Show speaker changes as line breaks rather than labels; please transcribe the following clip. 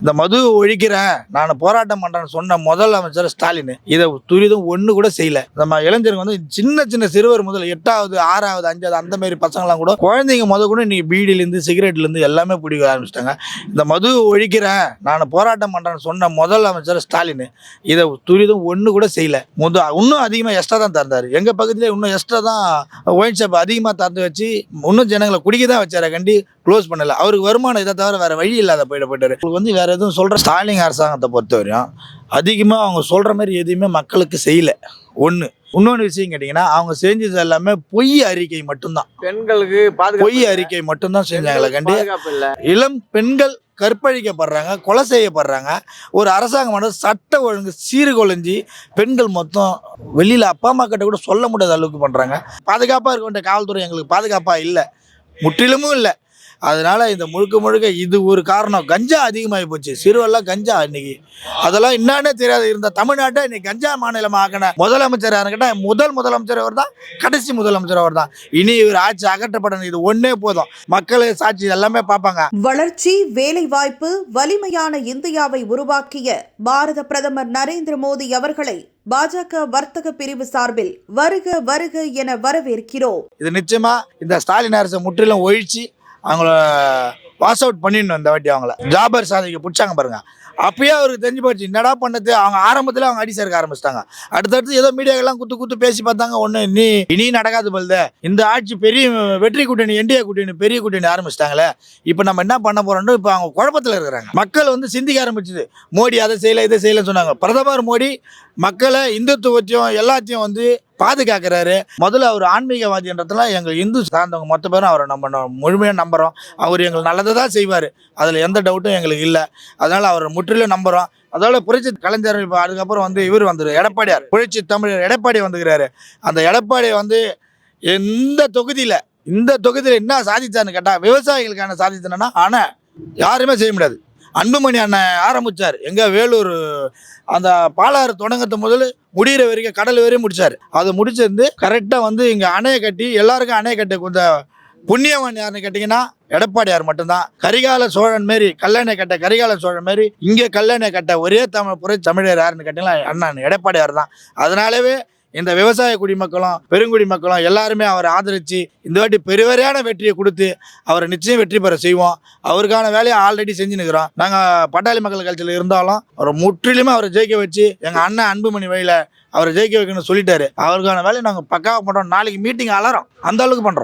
இந்த மது ஒழிக்கிறேன் நான் போராட்டம் பண்றேன்னு சொன்ன முதல் அமைச்சர் ஸ்டாலின் இதை துரிதம் ஒண்ணு கூட செய்யல. நம்ம இளைஞர்கள் வந்து சின்ன சின்ன சிறுவர் முதல் 8வது 6வது 5வது அந்த மாதிரி பசங்களாம் கூட குழந்தைங்க கூட இன்னைக்கு பீடியிலேருந்து சிகரெட்லேருந்து எல்லாமே பிடிக்க ஆரம்பிச்சிட்டாங்க. இந்த மது ஒழிக்கிறேன் நான் போராட்டம் பண்றேன்னு சொன்ன முதல் அமைச்சர் ஸ்டாலின் இதை துரிதம் ஒண்ணு கூட செய்யல. இன்னும் அதிகமாக எக்ஸ்ட்ரா தான் திறந்தாரு. எங்க பக்கத்துலேயே இன்னும் எக்ஸ்ட்ரா தான் ஒயின் ஷாப் அதிகமாக திறந்து வச்சு இன்னும் ஜனங்களை குடிக்க தான் வச்சார கண்டி க்ளோஸ் பண்ணல. அவருக்கு வருமானம் இதை தவிர வேற வழி இல்லாத போயிட்டாரு. வந்து வேற எதுவும் சொல்ற ஸ்டாலின் அரசாங்கத்தை பொறுத்தவரையும் அதிகமாக அவங்க சொல்ற மாதிரி எதுவுமே மக்களுக்கு செய்யல. இன்னொன்று விஷயம் கேட்டீங்கன்னா அவங்க செஞ்சது எல்லாமே பொய் அறிக்கை மட்டும்தான்.
பெண்களுக்கு
பொய் அறிக்கை மட்டும்தான் செஞ்சாங்களே கண்டி இளம் பெண்கள் கற்பழிக்கப்படுறாங்க, கொலை செய்யப்படுறாங்க. ஒரு அரசாங்கம் சட்ட ஒழுங்கு சீர்குலைஞ்சி பெண்கள் மொத்தம் வெளியில் அப்பா அம்மா கிட்ட கூட சொல்ல முடியாத அளவுக்கு பண்ணுறாங்க. பாதுகாப்பாக இருக்க வேண்டிய காவல்துறை எங்களுக்கு பாதுகாப்பாக இல்லை, முற்றிலுமும் இல்லை. அதனால இந்த முழுக்க இது ஒரு காரணம். கஞ்சா அதிகமாகி போச்சு. சிறுவெல்லாம் கஞ்சா இன்னைக்கு அதெல்லாம் என்னன்னே தெரியாது இருந்த தமிழ்நாட்டை இன்னைக்கு கஞ்சா மாநிலமாக ஆக்கின முதலமைச்சர் யாருன்னு கேட்டால் முதலமைச்சர் அவர் தான், கடைசி முதலமைச்சர் அவர் தான். இனி இவர் ஆட்சி அகற்றப்படணும். இது ஒன்னே போதும். மக்கள் சாட்சி எல்லாமே பார்ப்பாங்க.
வளர்ச்சி, வேலை வாய்ப்பு, வலிமையான இந்தியாவை உருவாக்கிய பாரத பிரதமர் நரேந்திர மோடி அவர்களை பாஜக வர்த்தக பிரிவு சார்பில் வருக வருக என வரவேற்கிறோம்.
இது நிச்சயமா இந்த ஸ்டாலின் அரசை முற்றிலும் ஒழிச்சு அவங்கள வாஷ் அவுட் பண்ணிடணும். இந்த வாட்டி அவங்கள ஜாபர் சாதிக்கு பிடிச்சாங்க பாருங்க. அப்பயே அவருக்கு தெரிஞ்சு போச்சு என்னடா பண்ணது. அவங்க ஆரம்பத்தில் அவங்க அடி சேர்க்க ஆரம்பிச்சிட்டாங்க. அடுத்தடுத்து ஏதோ மீடியாக்கெல்லாம் குத்து பேசி பார்த்தாங்க. ஒன்று இனி நடக்காது போல்த. இந்த ஆட்சி பெரிய வெற்றி கூட்டணி, என்டிஏ கூட்டணி, பெரிய கூட்டணி ஆரம்பிச்சிட்டாங்களே. இப்போ நம்ம என்ன பண்ண போறோம்னு இப்போ அவங்க குழப்பத்தில் இருக்கிறாங்க. மக்கள் வந்து சிந்திக்க ஆரம்பிச்சது. மோடி அதை செய்யலை இதை செய்யலைன்னு சொன்னாங்க. பிரதமர் மோடி மக்களை இந்துத்துவத்தையும் எல்லாத்தையும் வந்து பாதுகாக்கிறாரு. முதல்ல அவர் ஆன்மீகவாதின்றதுல எங்கள் இந்து சார்ந்தவங்க மொத்த பேரும் அவரை நம்ம முழுமையாக நம்புகிறோம். அவர் எங்களுக்கு நல்லதை தான் செய்வார், அதில் எந்த டவுட்டும் எங்களுக்கு இல்லை. அதனால் அவரை முற்றிலும் நம்புகிறோம். அதோட புரட்சி கலைஞர் இப்போ அதுக்கப்புறம் வந்து இவர் வந்துரு எடப்பாடியார், புரட்சி தமிழர் எடப்பாடி வந்துக்கிறாரு. அந்த எடப்பாடி வந்து இந்த தொகுதியில் என்ன சாதிச்சான்னு கேட்டால் விவசாயிகளுக்கான சாதிச்சனா ஆனால் யாருமே செய்ய முடியாது. அன்புமணி அண்ணன் ஆரம்பித்தார். எங்கள் வேலூர் அந்த பாலாறு தொடங்கத்து முதல் முடிகிற வரைக்கும் கடல் வரையும் முடித்தார். அதை முடிச்சிருந்து கரெக்டாக வந்து இங்கே அணையை கட்டி எல்லாருக்கும் அணையை கட்ட கொஞ்சம் புண்ணியவன் யாருன்னு கேட்டிங்கன்னா எடப்பாடியார் மட்டும்தான். கரிகால சோழன் மாரி கல்லணை கட்ட கரிகால சோழன் மாரி இங்கே கல்லணை கட்ட ஒரே தமிழர் யாருன்னு கேட்டிங்கன்னா அண்ணன் எடப்பாடியார் தான். அதனாலவே இந்த விவசாய குடிமக்களும் பெருங்குடி மக்களும் எல்லாருமே அவரை ஆதரித்து இந்த வாட்டி பெருவரையான வெற்றியை கொடுத்து அவரை நிச்சயம் வெற்றி பெற செய்வோம். அவருக்கான வேலையை ஆல்ரெடி செஞ்சு நிற்கிறோம். நாங்கள் பட்டாளி மக்கள் கட்சியில் இருந்தாலும் அவரை முற்றிலுமே அவரை ஜெயிக்க வச்சு எங்கள் அண்ணன் அன்புமணி வழியில் அவரை ஜெயிக்க வைக்கணும்னு சொல்லிட்டாரு. அவருக்கான வேலையை நாங்கள் பக்காவாக பண்ணுறோம். நாளைக்கு மீட்டிங் அலறோம், அந்த அளவுக்கு பண்ணுறோம்.